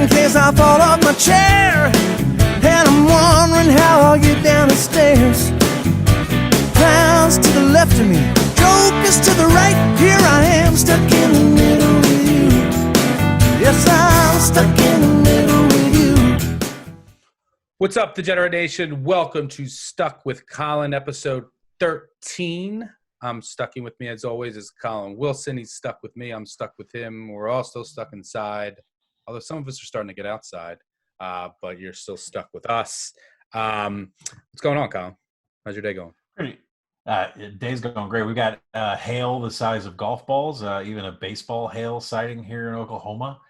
in case I fall off my chair. And I'm wondering how I'll get down the stairs. Clowns to the left of me, jokers to the right. Here I am, stuck in the middle with you. Yes, I'm stuck in the middle with you. What's up, Degenerate Nation? Welcome to Stuck with Collin, episode 13. I'm stuck in with me, as always, is Collin Wilson. He's stuck with me. I'm stuck with him. We're all still stuck inside, although some of us are starting to get outside, but you're still stuck with us. What's going on, Collin? How's your day going? Pretty. Day's going great. We got hail the size of golf balls, even a baseball hail sighting here in Oklahoma.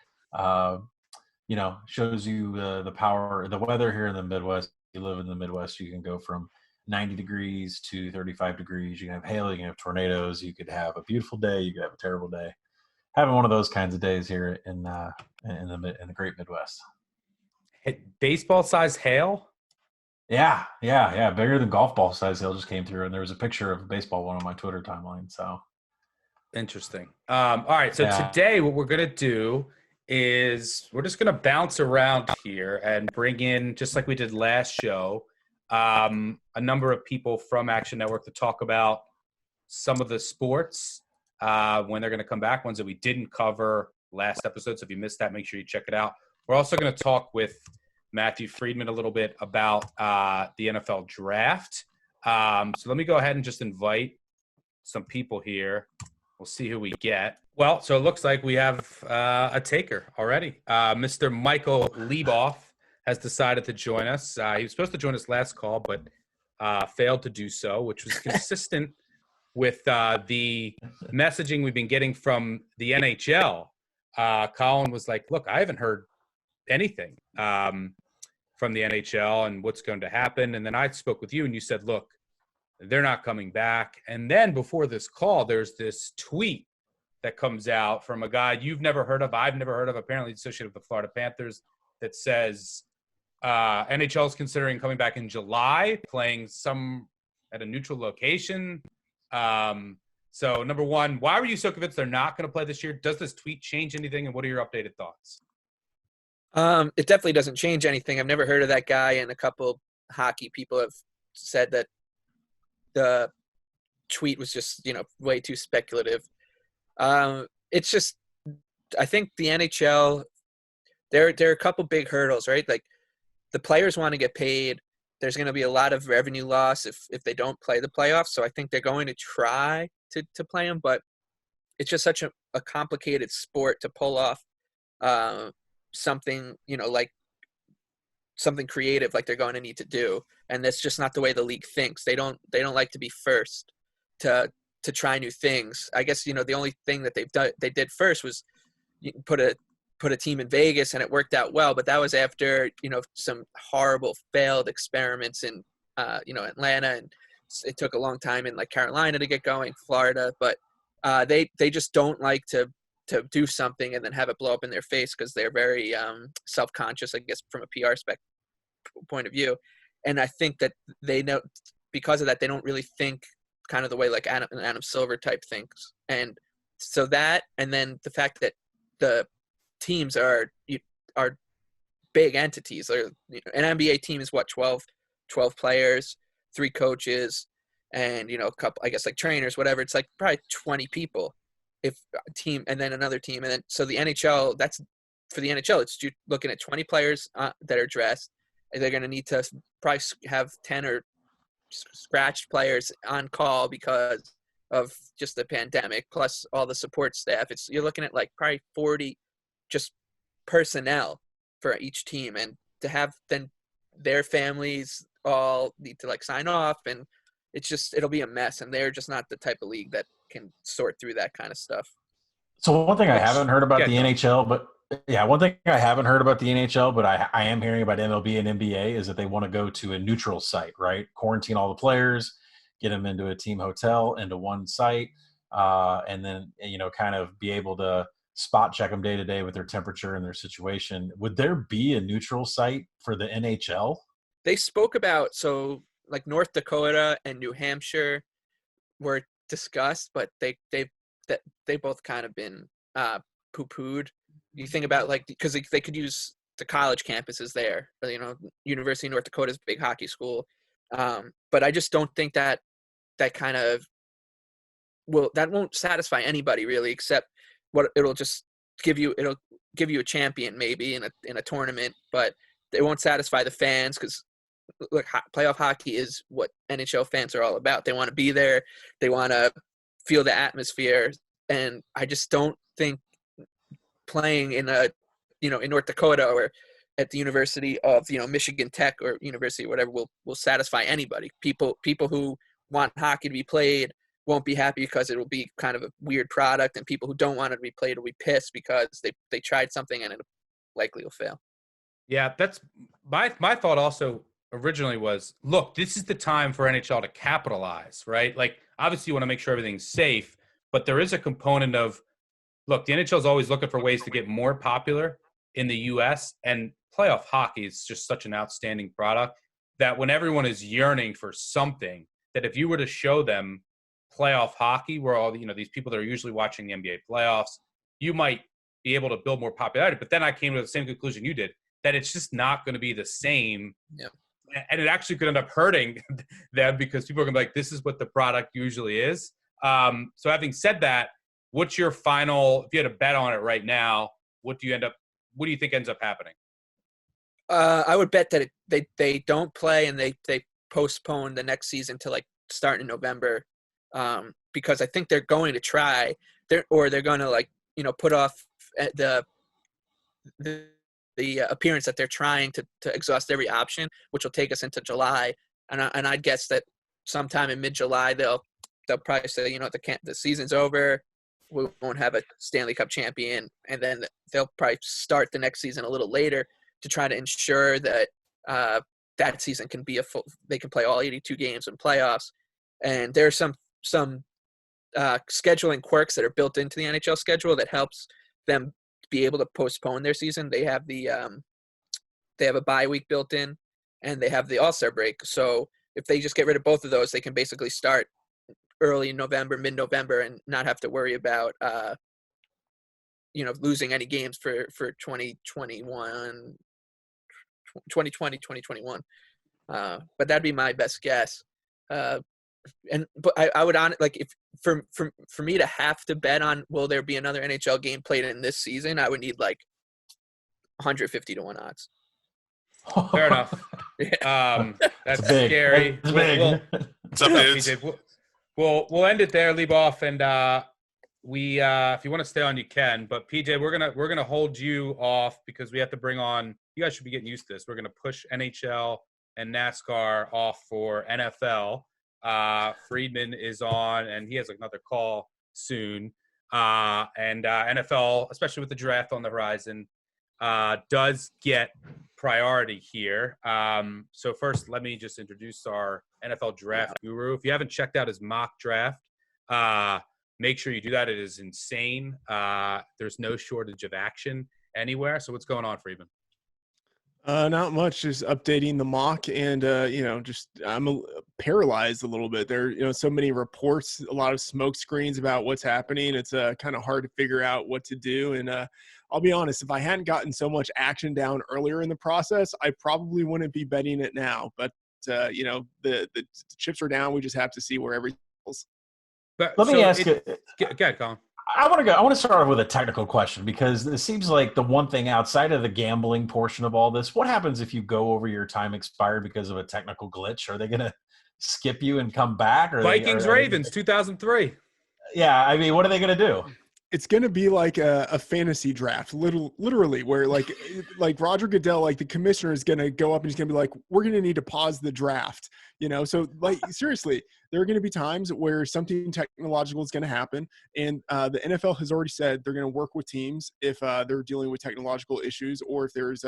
Shows you the power, the weather here in the Midwest. If you live in the Midwest, you can go from 90 degrees to 35 degrees. You can have hail, you can have tornadoes, you could have a beautiful day, you could have a terrible day. Having one of those kinds of days here in the great Midwest. Baseball size hail? Yeah. Bigger than golf ball size hail just came through, and there was a picture of a baseball one on my Twitter timeline. So interesting. All right. So today what we're going to do is we're just going to bounce around here and bring in, just like we did last show, a number of people from Action Network to talk about some of the sports when they're going to come back, ones that we didn't cover last episode. So if you missed that, make sure you check it out. We're also going to talk with Matthew Freedman a little bit about the NFL draft. So let me go ahead and just invite some people here. We'll see who we get. Well, so it looks like we have a taker already. Mr. Michael Leboff has decided to join us. He was supposed to join us last call, but failed to do so, which was consistent with the messaging we've been getting from the NHL. Collin was like, look, I haven't heard anything from the NHL and what's going to happen. And then I spoke with you and you said, look, they're not coming back. And then before this call, there's this tweet that comes out from a guy you've never heard of, I've never heard of, apparently associated with the Florida Panthers, that says NHL is considering coming back in July, playing some at a neutral location. So number one, why were you so convinced they're not going to play this year? Does this tweet change anything? And what are your updated thoughts? It definitely doesn't change anything. I've never heard of that guy, and a couple hockey people have said that the tweet was just, way too speculative. It's just, I think the NHL, there are a couple big hurdles, right? Like the players want to get paid. There's going to be a lot of revenue loss if they don't play the playoffs. So I think they're going to try to play them, but it's just such a complicated sport to pull off something, like something creative like they're going to need to do. And that's just not the way the league thinks. They don't like to be first to try new things. I guess, the only thing that they did first was put a team in Vegas, and it worked out well, but that was after, some horrible failed experiments in, Atlanta, and it took a long time in like Carolina to get going, Florida, but they just don't like to do something and then have it blow up in their face because they're very self-conscious, I guess, from a PR point of view. And I think that they know because of that, they don't really think kind of the way like Adam Silver type thinks. And so that, and then the fact that the teams are big entities. An NBA team is what, 12 players, 3 coaches, and, a couple, I guess, like trainers, whatever. It's like probably 20 people if a team, and then another team. And then, so the NHL, that's for the NHL, it's looking at 20 players that are dressed. And they're going to need to probably have 10 or scratched players on call because of just the pandemic, plus all the support staff. You're looking at like probably 40 just personnel for each team, and to have then their families all need to like sign off, and it'll be a mess, and they're just not the type of league that can sort through that kind of stuff. So one thing I haven't heard about the NHL, but I am hearing about MLB and NBA is that they want to go to a neutral site, right? Quarantine all the players, get them into a team hotel, into one site, and then, kind of be able to spot check them day to day with their temperature and their situation. Would there be a neutral site for the NHL? They spoke about, so like North Dakota and New Hampshire were discussed, but they both kind of been poo-pooed. You think about like, because they could use the college campuses there. You know, University of North Dakota's a big hockey school, but I just don't think that kind of that won't satisfy anybody really, except what it'll give you a champion maybe in a tournament, but it won't satisfy the fans because look, playoff hockey is what NHL fans are all about. They want to be there, they want to feel the atmosphere, and I just don't think playing in in North Dakota or at the University of Michigan Tech or University whatever will satisfy anybody. People who want hockey to be played won't be happy because it will be kind of a weird product, and people who don't want it to be played will be pissed because they tried something and it likely will fail. Yeah, that's my thought also originally was, look, this is the time for NHL to capitalize, right? Like, obviously you want to make sure everything's safe, but there is a component of, look, the NHL is always looking for ways to get more popular in the U.S., and playoff hockey is just such an outstanding product that when everyone is yearning for something, that if you were to show them playoff hockey, where all these people that are usually watching the NBA playoffs, you might be able to build more popularity. But then I came to the same conclusion you did, that it's just not going to be the same. Yeah. And it actually could end up hurting them because people are going to be like, this is what the product usually is. So having said that, what's your final, if you had a bet on it right now, what do you think ends up happening? I would bet that they don't play and they postpone the next season to like start in November, because I think they're going to try they're going to put off the appearance that they're trying to exhaust every option, which will take us into July. And I'd guess that sometime in mid-July they'll probably say, the season's over, we won't have a Stanley Cup champion, and then they'll probably start the next season a little later to try to ensure that that season can be they can play all 82 games in playoffs. And there are some scheduling quirks that are built into the NHL schedule that helps them be able to postpone their season. They have they have a bye week built in, and they have the All-Star break. So if they just get rid of both of those, they can basically start early November, mid-November, and not have to worry about losing any games for 2021. But that'd be my best guess. But I would if for me to have to bet on will there be another NHL game played in this season, I would need 150 to 1 odds. Fair enough. That's big. scary. It's big. What's up, dudes? PJ? We'll end it there, Leboff, and if you want to stay on, you can. But PJ, we're gonna hold you off because we have to bring on. You guys should be getting used to this. We're gonna push NHL and NASCAR off for NFL. Freedman is on, and he has another call soon. And NFL, especially with the draft on the horizon, does get priority here. So first, let me just introduce our NFL draft guru. If you haven't checked out his mock draft, make sure you do that. It is insane. There's no shortage of action anywhere. So what's going on, Freedman? Not much, just updating the mock, and I'm paralyzed a little bit. There, so many reports, a lot of smoke screens about what's happening. It's kind of hard to figure out what to do. And I'll be honest, if I hadn't gotten so much action down earlier in the process, I probably wouldn't be betting it now. But the chips are down. We just have to see where everything goes. Let me ask you. Go ahead, Collin. I want to start off with a technical question, because it seems like the one thing outside of the gambling portion of all this, what happens if you go over your time expired because of a technical glitch? Are they going to skip you and come back? Or Ravens, 2003. Yeah, I mean, what are they going to do? It's going to be like a fantasy draft, literally, where like Roger Goodell, the commissioner is going to go up and he's going to be like, we're going to need to pause the draft, So seriously, there are going to be times where something technological is going to happen. And the NFL has already said they're going to work with teams if they're dealing with technological issues, or if there's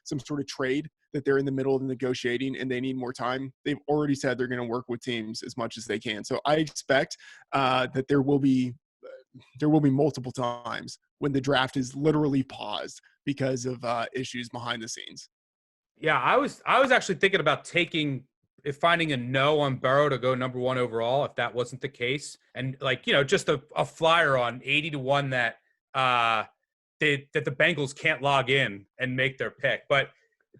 some sort of trade that they're in the middle of negotiating and they need more time. They've already said they're going to work with teams as much as they can. So I expect that there will be multiple times when the draft is literally paused because of issues behind the scenes. Yeah, I was actually thinking about finding a no on Burrow to go number 1 overall, if that wasn't the case. And just a flyer on 80 to 1 that that the Bengals can't log in and make their pick. But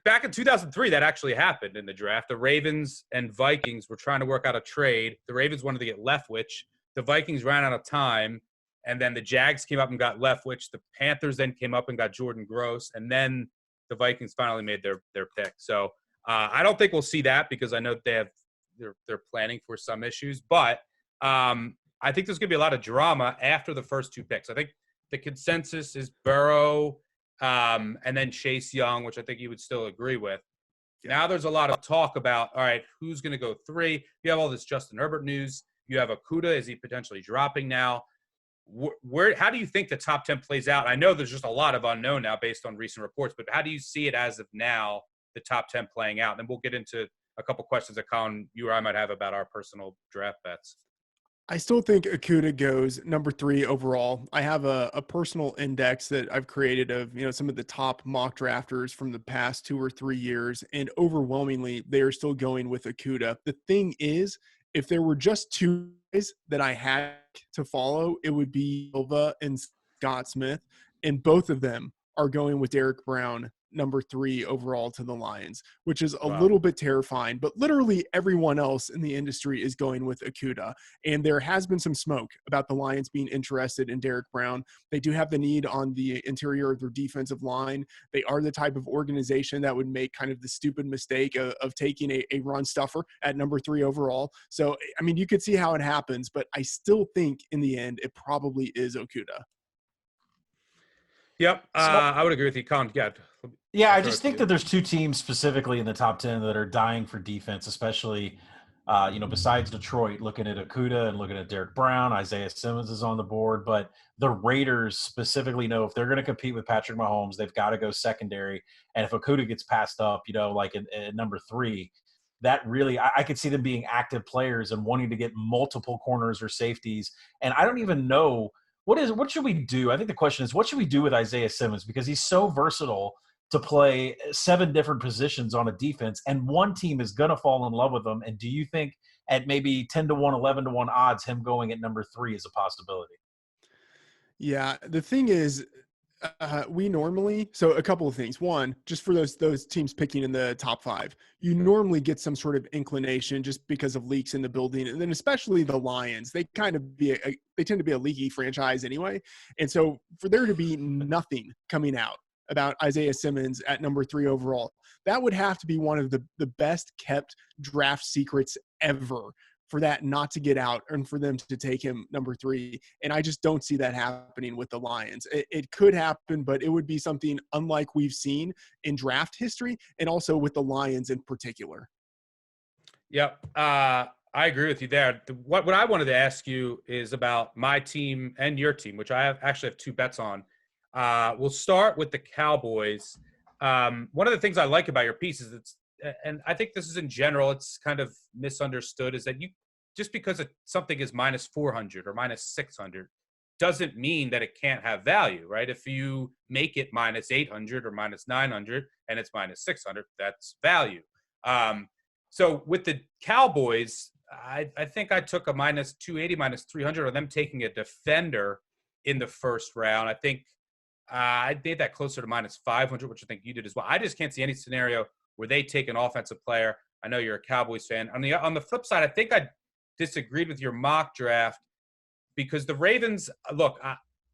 back in 2003, that actually happened in the draft. The Ravens and Vikings were trying to work out a trade. The Ravens wanted to get Leftwich. The Vikings ran out of time, and then the Jags came up and got Leftwich. The Panthers then came up and got Jordan Gross, and then the Vikings finally made their pick. So I don't think we'll see that because I know they're planning for some issues. But I think there's going to be a lot of drama after the first two picks. I think the consensus is Burrow and then Chase Young, which I think you would still agree with. Now there's a lot of talk about, all right, who's going to go 3? You have all this Justin Herbert news. You have Okudah. Is he potentially dropping now? How do you think the top 10 plays out? I know there's just a lot of unknown now based on recent reports, but how do you see it as of now, the top 10 playing out? And then we'll get into a couple questions that, Collin, you or I might have about our personal draft bets. I still think Okudah goes number 3 overall. I have a personal index that I've created of, some of the top mock drafters from the past 2 or 3 years, and overwhelmingly they are still going with Okudah. The thing is, if there were just 2 guys that I had to follow, it would be Silva and Scott Smith, and both of them are going with Derek Brown, number 3 overall to the Lions, which is a little bit terrifying. But literally everyone else in the industry is going with Okudah, and there has been some smoke about the Lions being interested in Derek Brown. They do have the need on the interior of their defensive line. They are the type of organization that would make kind of the stupid mistake of taking a run stuffer at number 3 overall. So, I mean, you could see how it happens, but I still think in the end it probably is Okudah. Yep, I would agree with you, Collin. Yeah, I just think that there's 2 teams specifically in the top 10 that are dying for defense, especially, besides Detroit, looking at Okudah and looking at Derek Brown. Isiah Simmons is on the board, but the Raiders specifically know if they're going to compete with Patrick Mahomes, they've got to go secondary. And if Okudah gets passed up, like at number 3, that really, I could see them being active players and wanting to get multiple corners or safeties. And I don't even know what should we do? I think the question is, what should we do with Isiah Simmons? Because he's so versatile to play 7 different positions on a defense, and one team is going to fall in love with him. And do you think at maybe 10-1, 11-1 odds, him going at number 3 is a possibility? Yeah, the thing is, we normally, so a couple of things. One, just for those teams picking in the top 5, you normally get some sort of inclination just because of leaks in the building, and then especially the Lions, they tend to be a leaky franchise anyway, and so for there to be nothing coming out about Isiah Simmons at number 3 overall, that would have to be one of the best kept draft secrets ever, for that not to get out and for them to take him number 3. And I just don't see that happening with the Lions. It could happen, but it would be something unlike we've seen in draft history, and also with the Lions in particular. Yep. I agree with you there. What I wanted to ask you is about my team and your team, which I actually have 2 bets on. We'll start with the Cowboys. One of the things I like about your piece is and I think this is in general, it's kind of misunderstood, is that just because something is minus 400 or minus 600 doesn't mean that it can't have value, right? If you make it minus 800 or minus 900 and it's minus 600, that's value. So with the Cowboys, I think I took a minus 280, minus 300 on them taking a defender in the first round. I think I made that closer to minus 500, which I think you did as well. I just can't see any scenario where they take an offensive player. I know you're a Cowboys fan. On the flip side, I think I disagreed with your mock draft because the Ravens, look,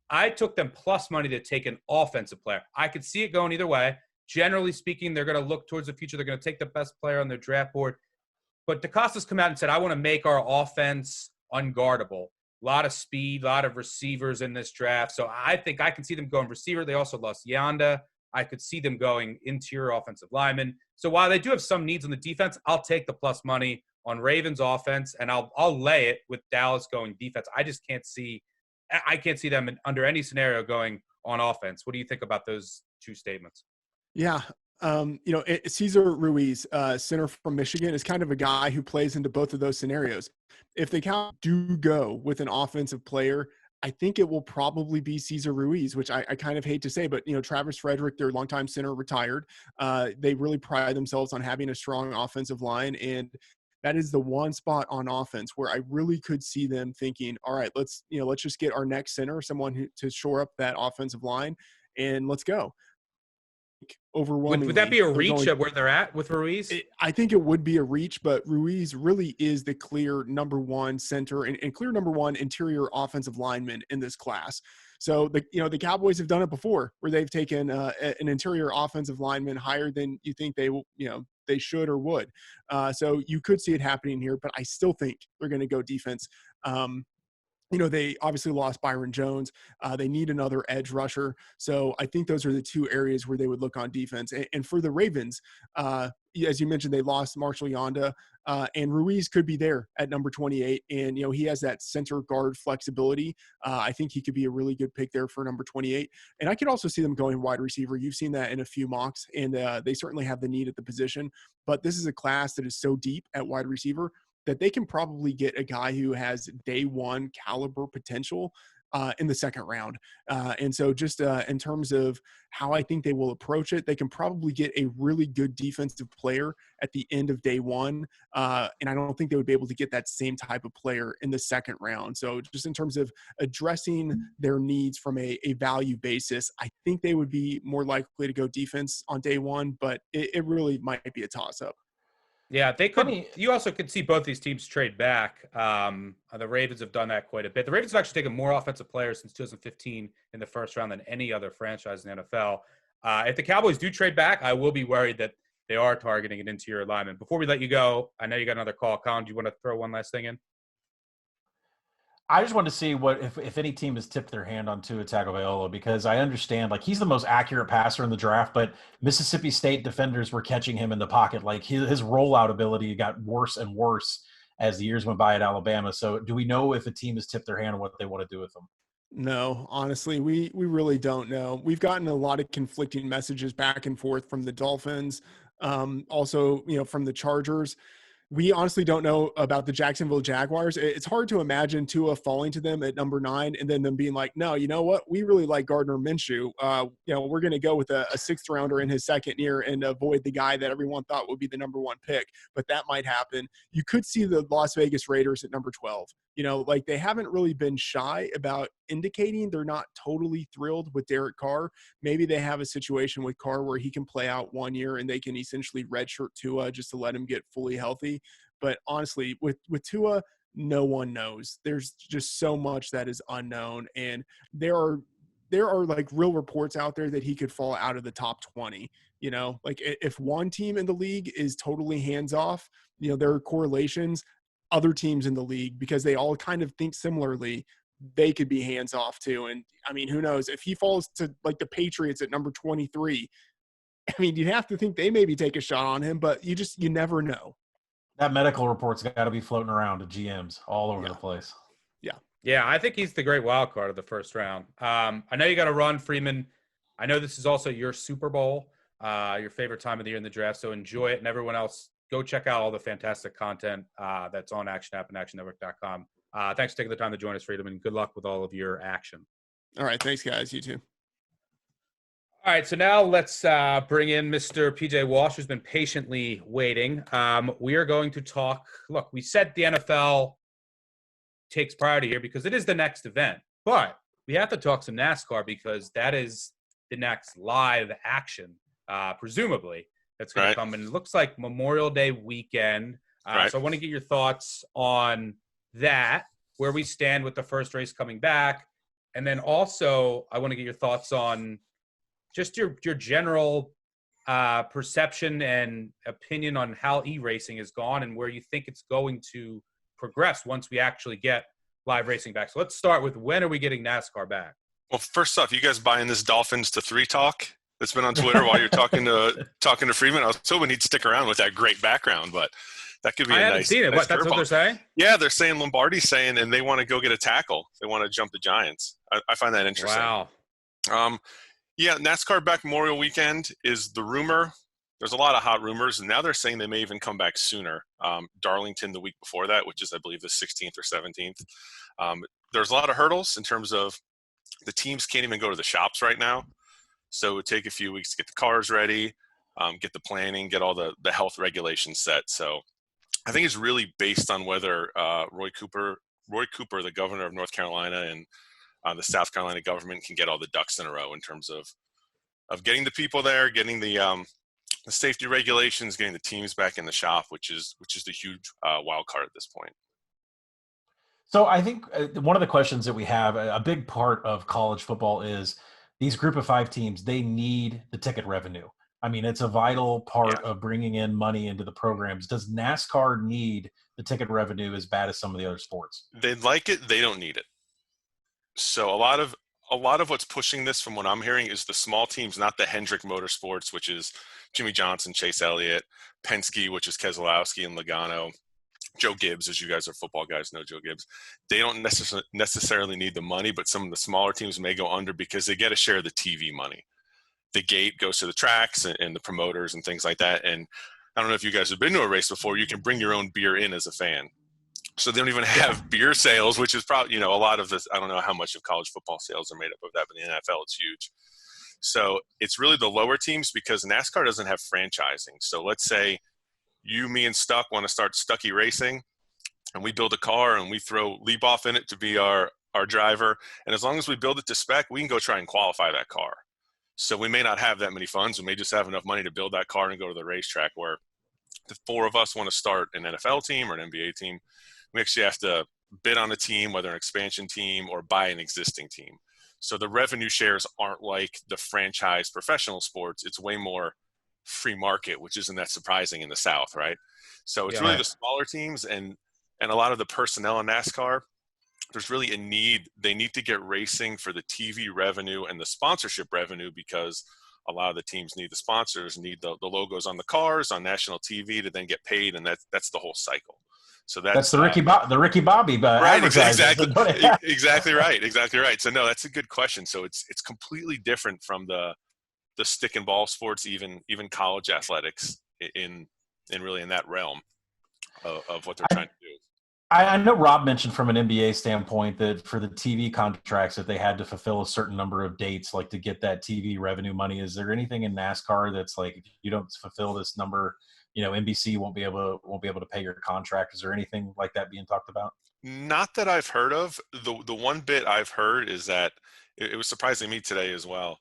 I took them plus money to take an offensive player. I could see it going either way. Generally speaking, they're going to look towards the future. They're going to take the best player on their draft board. But DeCosta's come out and said, I want to make our offense unguardable. A lot of speed, a lot of receivers in this draft. So I think I can see them going receiver. They also lost Yanda. I could see them going interior offensive lineman. So while they do have some needs on the defense, I'll take the plus money on Ravens offense, and I'll lay it with Dallas going defense. I can't see them under any scenario going on offense. What do you think about those 2 statements? Yeah. Cesar Ruiz, center from Michigan, is kind of a guy who plays into both of those scenarios. If they do go with an offensive player, I think it will probably be Cesar Ruiz, which I kind of hate to say, but, Travis Frederick, their longtime center, retired. They really pride themselves on having a strong offensive line, and that is the one spot on offense where I really could see them thinking, all right, let's just get our next center, someone to shore up that offensive line. and let's go. Would that be a reach at where they're at with Ruiz? I think it would be a reach, but Ruiz really is the clear number one center and clear number one interior offensive lineman in this class. So the Cowboys have done it before, where they've taken an interior offensive lineman higher than you think they should or would. So you could see it happening here, but I still think they're going to go defense. They obviously lost Byron Jones. They need another edge rusher. So I think those are the two areas where they would look on defense. And for the Ravens, as you mentioned, they lost Marshall Yanda, and Ruiz could be there at number 28. And, he has that center guard flexibility. I think he could be a really good pick there for number 28. And I could also see them going wide receiver. You've seen that in a few mocks, and they certainly have the need at the position. But this is a class that is so deep at wide receiver that they can probably get a guy who has day one caliber potential in the second round. And so just in terms of how I think they will approach it, they can probably get a really good defensive player at the end of day one. And I don't think they would be able to get that same type of player in the second round. So just in terms of addressing their needs from a value basis, I think they would be more likely to go defense on day one, but it really might be a toss-up. Yeah, they could. You also could see both these teams trade back. The Ravens have done that quite a bit. The Ravens have actually taken more offensive players since 2015 in the first round than any other franchise in the NFL. If the Cowboys do trade back, I will be worried that they are targeting an interior alignment. Before we let you go, I know you got another call. Colin, do you want to throw one last thing in? I just want to see what if any team has tipped their hand on Tua Tagovailoa, because I understand he's the most accurate passer in the draft, but Mississippi State defenders were catching him in the pocket. His rollout ability got worse and worse as the years went by at Alabama. So do we know if a team has tipped their hand on what they want to do with him? No, honestly, we really don't know. We've gotten a lot of conflicting messages back and forth from the Dolphins, also from the Chargers. We honestly don't know about the Jacksonville Jaguars. It's hard to imagine Tua falling to them at number 9 and then them being like, no, you know what? We really like Gardner Minshew. We're going to go with a sixth rounder in his second year and avoid the guy that everyone thought would be the number 1 pick. But that might happen. You could see the Las Vegas Raiders at number 12. They haven't really been shy about indicating they're not totally thrilled with Derek Carr. Maybe they have a situation with Carr where he can play out 1 year and they can essentially redshirt Tua just to let him get fully healthy. But honestly, with Tua, no one knows. There's just so much that is unknown. And there are real reports out there that he could fall out of the top 20. If one team in the league is totally hands off, there are correlations. Other teams in the league, because they all kind of think similarly, they could be hands off too. And I mean, who knows if he falls to the Patriots at number 23, I mean, you'd have to think they maybe take a shot on him, but you never know. That medical report's got to be floating around to GMs all over the place. Yeah. I think he's the great wild card of the first round. I know you got to run, Freedman. I know this is also your Super Bowl, your favorite time of the year in the draft. So enjoy it. And everyone else, go check out all the fantastic content that's on Action App and actionnetwork.com. Thanks for taking the time to join us, Freedom, and good luck with all of your action. All right. Thanks, guys. You too. All right. So now let's bring in Mr. PJ Walsh, who's been patiently waiting. We are going to talk. Look, we said the NFL takes priority here because it is the next event, but we have to talk some NASCAR because that is the next live action, presumably. That's going to come, and it looks like Memorial Day weekend. So I want to get your thoughts on that, where we stand with the first race coming back. And then also I want to get your thoughts on just your general perception and opinion on how e-racing has gone and where you think it's going to progress once we actually get live racing back. So let's start with, when are we getting NASCAR back? Well, first off, you guys buying this Dolphins to 3 talk that's been on Twitter while you're talking to Freedman? I was hoping he'd stick around with that great background, but that could be I a haven't nice. seen it. Nice That's what they're saying? Yeah, they're saying Lombardi's saying, and they want to go get a tackle. They want to jump the Giants. I find that interesting. Wow. Yeah, NASCAR back Memorial Weekend is the rumor. There's a lot of hot rumors, and now they're saying they may even come back sooner. Darlington the week before that, which is, I believe, the 16th or 17th. There's a lot of hurdles in terms of the teams can't even go to the shops right now. So it would take a few weeks to get the cars ready, get the planning, get all the health regulations set. So I think it's really based on whether Roy Cooper, the governor of North Carolina, and the South Carolina government can get all the ducks in a row in terms of getting the people there, getting the safety regulations, getting the teams back in the shop, which is the huge wild card at this point. So I think one of the questions that we have, a big part of college football is these group of 5 teams, they need the ticket revenue. I mean, it's a vital part of bringing in money into the programs. Does NASCAR need the ticket revenue as bad as some of the other sports? They'd like it. They don't need it. So a lot of what's pushing this, from what I'm hearing, is the small teams, not the Hendrick Motorsports, which is Jimmy Johnson, Chase Elliott, Penske, which is Keselowski and Logano, Joe Gibbs, as you guys are football guys know Joe Gibbs. They don't necessarily need the money, but some of the smaller teams may go under because they get a share of the TV money. The gate goes to the tracks and the promoters and things like that. And I don't know if you guys have been to a race before. You can bring your own beer in as a fan. So they don't even have beer sales, which is probably, a lot of this. I don't know how much of college football sales are made up of that, but in the NFL, it's huge. So it's really the lower teams because NASCAR doesn't have franchising. So let's say you, me, and Stuck want to start Stucky Racing, and we build a car and we throw Leboff in it to be our driver. And as long as we build it to spec, we can go try and qualify that car. So we may not have that many funds. We may just have enough money to build that car and go to the racetrack. Where the 4 of us want to start an NFL team or an NBA team, we actually have to bid on a team, whether an expansion team or buy an existing team. So the revenue shares aren't like the franchise professional sports. It's way more free market, which isn't that surprising in the South, right? So it's really the smaller teams and a lot of the personnel in NASCAR. There's really a need. They need to get racing for the TV revenue and the sponsorship revenue because a lot of the teams need the sponsors, need the logos on the cars, on national TV to then get paid, and that's the whole cycle. So that's the Ricky Bobby, right? Exactly right. So no, that's a good question. So it's completely different from the stick and ball sports, even college athletics in really in that realm of what they're trying to do. I know Rob mentioned from an NBA standpoint that for the TV contracts that they had to fulfill a certain number of dates, like to get that TV revenue money. Is there anything in NASCAR that's like, if you don't fulfill this number, NBC won't be able to pay your contract? Is there anything like that being talked about? Not that I've heard of. The one bit I've heard is that it was surprising me today as well,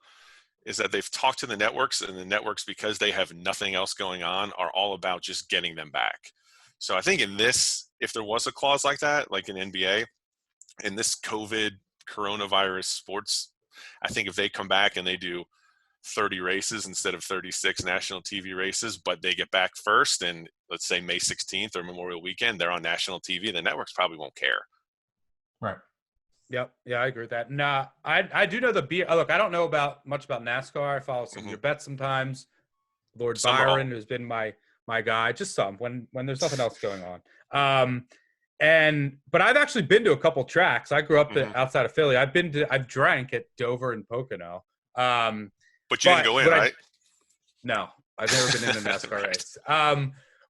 is that they've talked to the networks, and the networks, because they have nothing else going on, are all about just getting them back. So I think in this, if there was a clause like that, like in NBA, in this coronavirus sports, I think if they come back and they do 30 races instead of 36 national TV races, but they get back first, and let's say May 16th or Memorial Weekend, they're on national TV, the networks probably won't care. Right. Yep. Yeah, I agree with that. Nah, I do know the beer. Look, I don't know much about NASCAR. I follow some of your bets sometimes. Lord Byron, who's been my guy, just some when there's nothing else going on. But I've actually been to a couple tracks. I grew up outside of Philly. I've drank at Dover and Pocono. But you didn't go in, right? No, I've never been in a NASCAR race.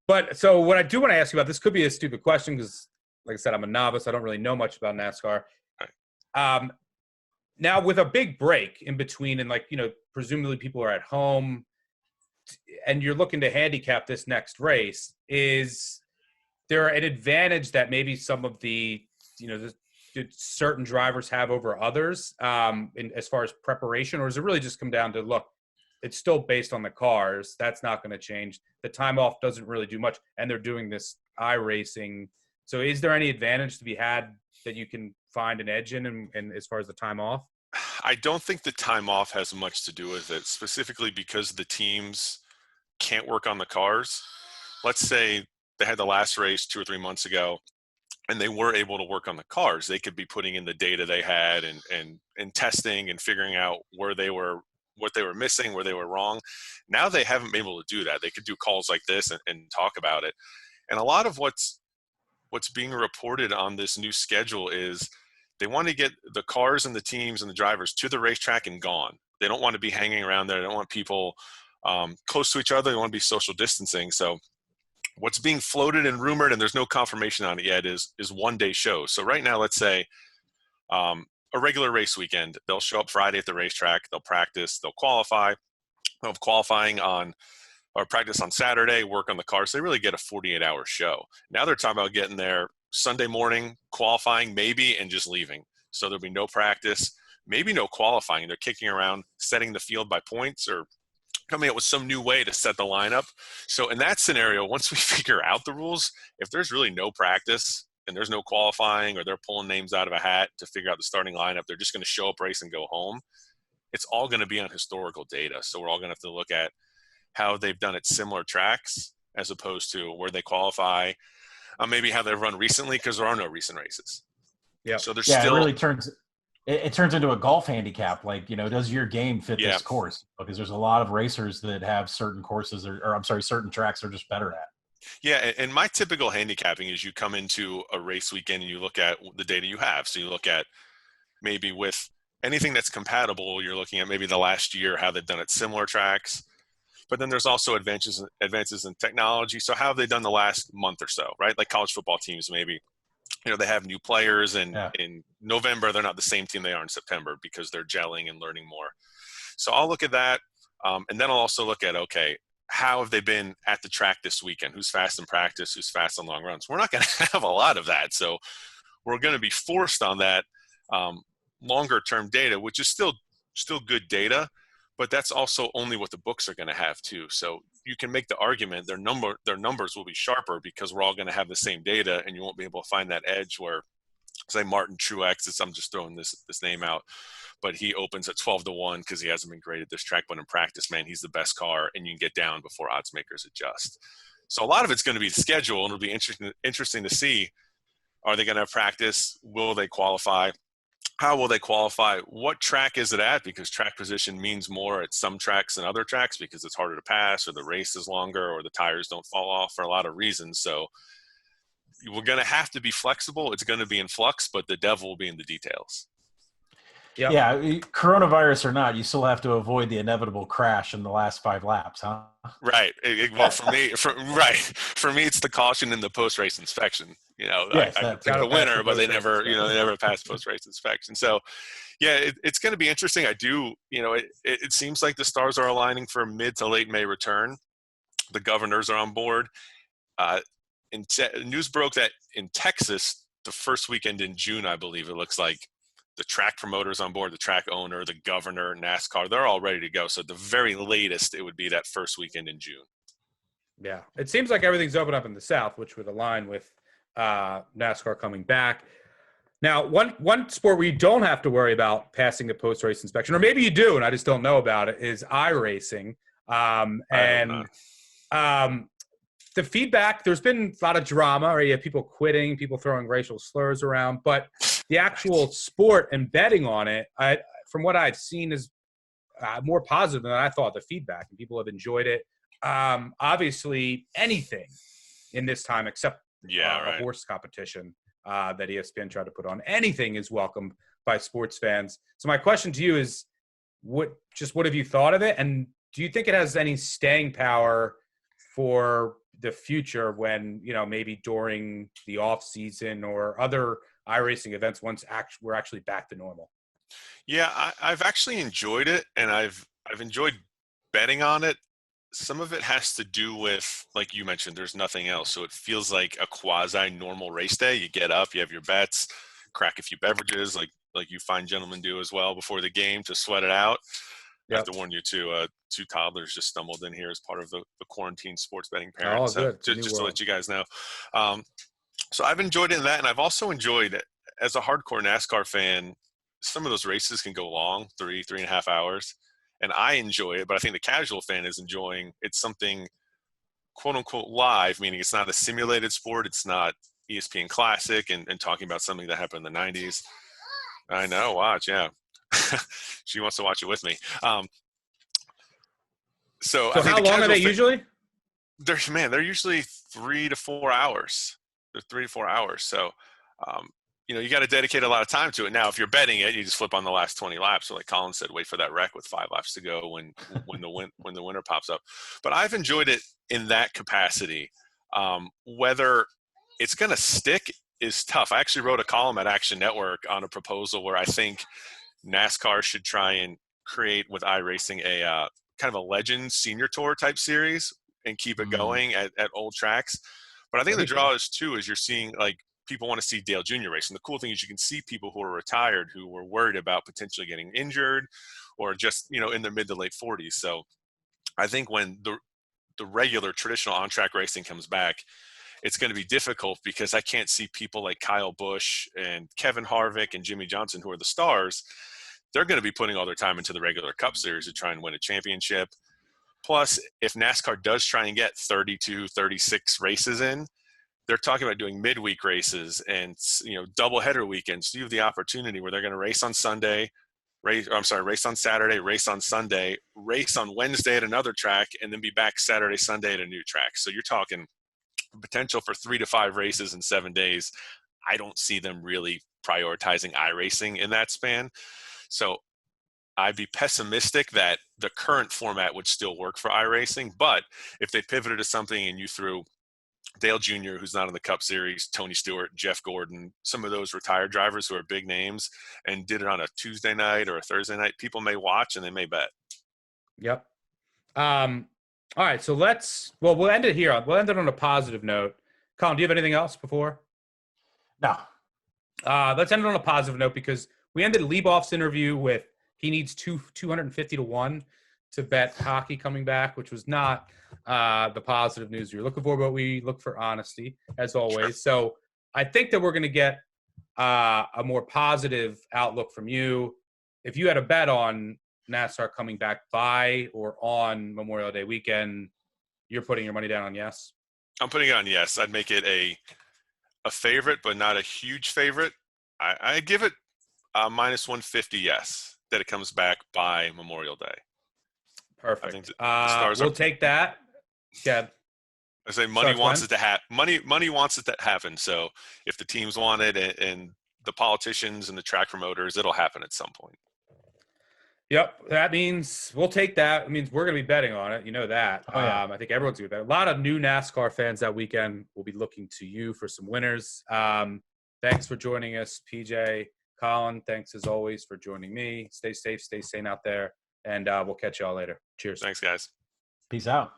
But so what I do want to ask you about, this could be a stupid question because, like I said, I'm a novice. I don't really know much about NASCAR. Right. Now with a big break in between, and presumably people are at home, and you're looking to handicap this next race, is there an advantage that maybe some of the certain drivers have over others as far as preparation, or does it really just come down to, look, it's still based on the cars. That's not going to change. The time off doesn't really do much, and they're doing this iRacing. So is there any advantage to be had that you can find an edge in as far as the time off? I don't think the time off has much to do with it, specifically because the teams can't work on the cars. Let's say they had the last race 2 or 3 months ago, and they were able to work on the cars. They could be putting in the data they had and testing and figuring out what they were missing, where they were wrong. Now they haven't been able to do that. They could do calls like this and talk about it. And a lot of what's being reported on this new schedule is they want to get the cars and the teams and the drivers to the racetrack and gone. They don't want to be hanging around there. They don't want people close to each other. They want to be social distancing. So what's being floated and rumored, and there's no confirmation on it yet, is one-day shows. So right now, let's say a regular race weekend, they'll show up Friday at the racetrack, they'll practice, they'll qualify, they'll have qualifying or practice on Saturday, work on the car. So they really get a 48-hour show. Now they're talking about getting there Sunday morning, qualifying maybe, and just leaving. So there'll be no practice, maybe no qualifying. They're kicking around, setting the field by points or coming up with some new way to set the lineup. So in that scenario, once we figure out the rules, if there's really no practice and there's no qualifying, or they're pulling names out of a hat to figure out the starting lineup, they're just going to show up, race, and go home. It's all going to be on historical data. So we're all going to have to look at how they've done at similar tracks as opposed to where they qualify, maybe how they've run recently, because there are no recent races. Yeah. So there's Yeah, still, it really turns it turns into a golf handicap. Like, does your game fit Yeah. this course? Because there's a lot of racers that have certain courses or I'm sorry, certain tracks they're just better at. Yeah, and my typical handicapping is you come into a race weekend and you look at the data you have. So you look at maybe with anything that's compatible, you're looking at maybe the last year, how they've done at similar tracks. But then there's also advances in technology. So how have they done the last month or so, right? Like college football teams, maybe, they have new players, and in November, they're not the same team they are in September because they're gelling and learning more. So I'll look at that. And then I'll also look at, okay, how have they been at the track this weekend? Who's fast in practice? Who's fast on long runs? We're not going to have a lot of that. So we're going to be forced on that longer term data, which is still good data, but that's also only what the books are going to have too. So you can make the argument their numbers will be sharper because we're all going to have the same data, and you won't be able to find that edge where, say, Martin Truex, I'm just throwing this name out, but he opens at 12-1 because he hasn't been great at this track, but in practice, man, he's the best car, and you can get down before odds makers adjust. So a lot of it's going to be the schedule, and it'll be interesting to see, are they going to have practice? Will they qualify? How will they qualify? What track is it at? Because track position means more at some tracks than other tracks because it's harder to pass, or the race is longer, or the tires don't fall off for a lot of reasons. So we're going to have to be flexible. It's going to be in flux, but the devil will be in the details. Yep. Yeah, coronavirus or not, you still have to avoid the inevitable crash in the last 5 laps, huh? Right. Well, for me, it's the caution in the post-race inspection. Yes, I pick the winner, but they never pass post-race inspection. So, yeah, it's going to be interesting. It seems like the stars are aligning for a mid to late May return. The governors are on board. News broke that in Texas, the first weekend in June, I believe it looks like, the track promoters on board, the track owner, the governor, NASCAR, they're all ready to go. So the very latest, it would be that first weekend in June. Yeah. It seems like everything's open up in the South, which would align with NASCAR coming back. Now, one sport where you don't have to worry about passing a post-race inspection, or maybe you do, and I just don't know about it, is iRacing. The feedback, there's been a lot of drama, or you have people quitting, people throwing racial slurs around, but the actual sport and betting on it, from what I've seen, is more positive than I thought, the feedback, and people have enjoyed it. Obviously, anything in this time except a horse competition that ESPN tried to put on, anything is welcomed by sports fans. So my question to you is, what have you thought of it? And do you think it has any staying power for the future when, maybe during the off season or other iRacing events once we're actually back to normal? Yeah, I've actually enjoyed it, and I've enjoyed betting on it. Some of it has to do with, like you mentioned, there's nothing else. So it feels like a quasi-normal race day. You get up, you have your bets, crack a few beverages, like you fine gentlemen do as well before the game to sweat it out. I have to warn you too, 2 toddlers just stumbled in here as part of the quarantine sports betting parents. So just to let you guys know. So I've enjoyed it in that, and I've also enjoyed, as a hardcore NASCAR fan, some of those races can go long, 3.5 hours, and I enjoy it, but I think the casual fan is enjoying it's something quote unquote live, meaning it's not a simulated sport, it's not ESPN Classic and talking about something that happened in the 90s. I know, watch, yeah. She wants to watch it with me. So I think how long are they usually? They're usually 3 to 4 hours. They're 3 to 4 hours. So, you got to dedicate a lot of time to it. Now, if you're betting it, you just flip on the last 20 laps. So like Collin said, wait for that wreck with 5 laps to go when the winner pops up. But I've enjoyed it in that capacity. Whether it's going to stick is tough. I actually wrote a column at Action Network on a proposal where I think NASCAR should try and create with iRacing a kind of a legend senior tour type series and keep it going at old tracks. But I think the draw is too, is you're seeing like people want to see Dale Jr. race. And the cool thing is you can see people who are retired who were worried about potentially getting injured or just, in their mid to late 40s. So I think when the regular traditional on-track racing comes back, it's going to be difficult because I can't see people like Kyle Busch and Kevin Harvick and Jimmy Johnson, who are the stars. They're going to be putting all their time into the regular Cup Series to try and win a championship. Plus, if NASCAR does try and get 32, 36 races in, they're talking about doing midweek races and, doubleheader weekends. So you have the opportunity where they're going to race on Sunday, race on Saturday, race on Sunday, race on Wednesday at another track, and then be back Saturday, Sunday at a new track. So you're talking potential for 3 to 5 races in 7 days. I don't see them really prioritizing iRacing in that span. So I'd be pessimistic that the current format would still work for iRacing. But if they pivoted to something and you threw Dale Jr., who's not in the Cup Series, Tony Stewart, Jeff Gordon, some of those retired drivers who are big names, and did it on a Tuesday night or a Thursday night, people may watch and they may bet. Yep. All right, so we'll end it here. We'll end it on a positive note. Collin, do you have anything else before? No. Let's end it on a positive note because we ended Leboff's interview with he needs 250 to 1 to bet hockey coming back, which was not the positive news we were looking for, but we look for honesty as always. Sure. So I think that we're going to get a more positive outlook from you. If you had a bet on NASCAR coming back by or on Memorial Day weekend, you're putting your money down on yes? I'm putting it on yes. I'd make it a favorite, but not a huge favorite. I give it minus 150 yes, that it comes back by Memorial Day. Perfect. I think the stars we'll take that. Yeah. I say money wants it to happen. Money wants it to happen. So if the teams want it and the politicians and the track promoters, it'll happen at some point. Yep. That means we'll take that. It means we're going to be betting on it. You know that. Oh, yeah. I think everyone's going to be betting. A lot of new NASCAR fans that weekend will be looking to you for some winners. Thanks for joining us, PJ. Collin, thanks as always for joining me. Stay safe, stay sane out there, and we'll catch y'all later. Cheers. Thanks, guys. Peace out.